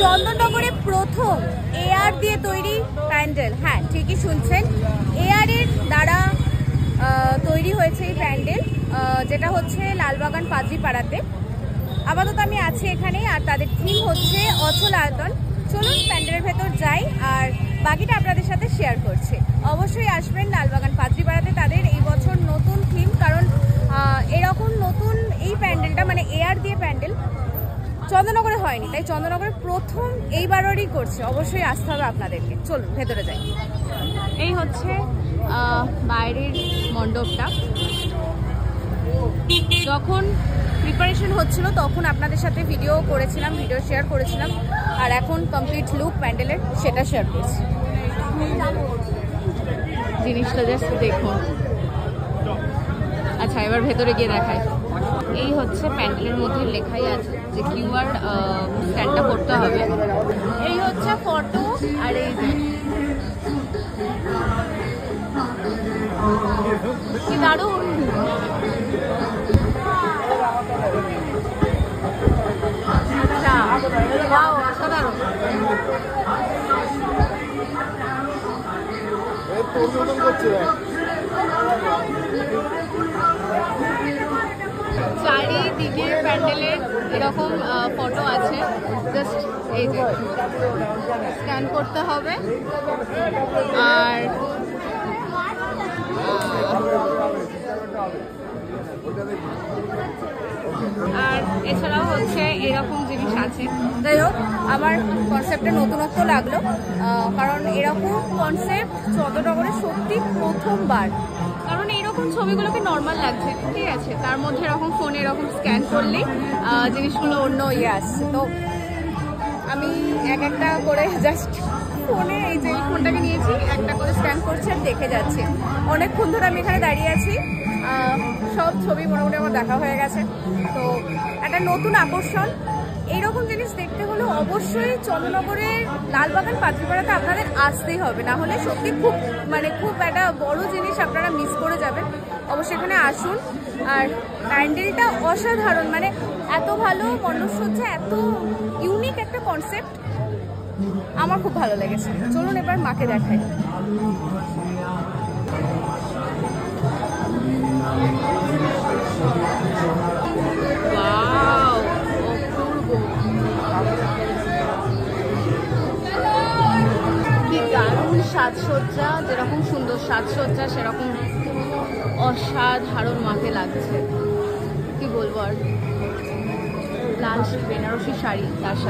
চন্দননগরে প্রথম এআর দিয়ে তৈরি প্যান্ডেল। হ্যাঁ, ঠিকই শুনছেন, এআর এর দ্বারা তৈরি হয়েছে এই প্যান্ডেল, যেটা হচ্ছে লালবাগান পাদ্রিপাড়াতে। আপাতত আমি আছি এখানে, আর তাদের থিম হচ্ছে অচল আয়তন। চলুন প্যান্ডেলের ভেতর যাই, আর বাকিটা আপনাদের সাথে শেয়ার করছি। অবশ্যই আসবেন লালবাগান পাদ্রিপাড়াতে, তাদের এই বছর নতুন থিম, কারণ এরকম নতুন এই প্যান্ডেলটা মানে এআর দিয়ে প্যান্ডেল চন্দননগরে হয়নি, তাই চন্দননগরে প্রথম এইবারেরই করছে। অবশ্যই আসতে হবে আপনাদেরকে। চলুন ভেতরে যাই। এই হচ্ছে বাইরের মণ্ডপটা। যখন প্রিপারেশন হচ্ছিল তখন আপনাদের সাথে ভিডিও শেয়ার করেছিলাম, আর এখন কমপ্লিট লুক প্যান্ডেলের সেটা শেয়ার করছি। জিনিসটা জাস্ট দেখুন। আচ্ছা, এবার ভেতরে গিয়ে দেখাই। এই হচ্ছে প্যান্ডেলের মধ্যে লেখাই আছে যে কিউআর স্ক্যানটা করতে হবে। এই হচ্ছে ফটো, আর এই যে কি দারুণ। আচ্ছা, ওয়াও, অসাধারণ। চারিদিকে প্যান্ডেলের এরকম ফটো আছে, জাস্ট এই যে স্ক্যান করতে হবে। আর এছাড়াও হচ্ছে এরকম জিনিস আছে। যাই হোক, আমার কনসেপ্টে নতুনত্ব লাগলো, কারণ এরকম কনসেপ্ট চন্দননগরে সত্যি প্রথমবার। কারণ এইরকম ছবিগুলোকে নর্মাল লাগছে, ঠিক আছে, তার মধ্যে এরকম ফোনে এরকম স্ক্যান করলেই জিনিসগুলো অন্য আসছে। তো আমি একটা করে জাস্ট ফোনে, এই যে ফোনটাকে নিয়েছি, একটা করে স্ক্যান করছি আর দেখে যাচ্ছি। অনেকক্ষণ ধরে আমি এখানে দাঁড়িয়ে আছি, সব ছবি মোটামুটি আমার দেখা হয়ে গেছে। তো একটা নতুন আকর্ষণ। এইরকম জিনিস দেখতে হলে অবশ্যই চন্দননগরের লালবাগান পাদ্রিপাড়াতে আপনাদের আসতেই হবে, না হলে সত্যি খুব একটা বড় জিনিস আপনারা মিস করে যাবেন। অবশ্যই এখানে আসুন। আর প্যান্ডেলটা অসাধারণ, এত ভালো মণ্ডপসজ্জা, এত ইউনিক একটা কনসেপ্ট, আমার খুব ভালো লেগেছে। চলুন এবার মাকে দেখাই। কি দারুণ সাজসজ্জা, যেরকম সুন্দর সাজসজ্জা সেরকম অসাধারণ মাকে লাগছে। কি বলবো আর, লাল বেনারসি শাড়ি, তার সাথে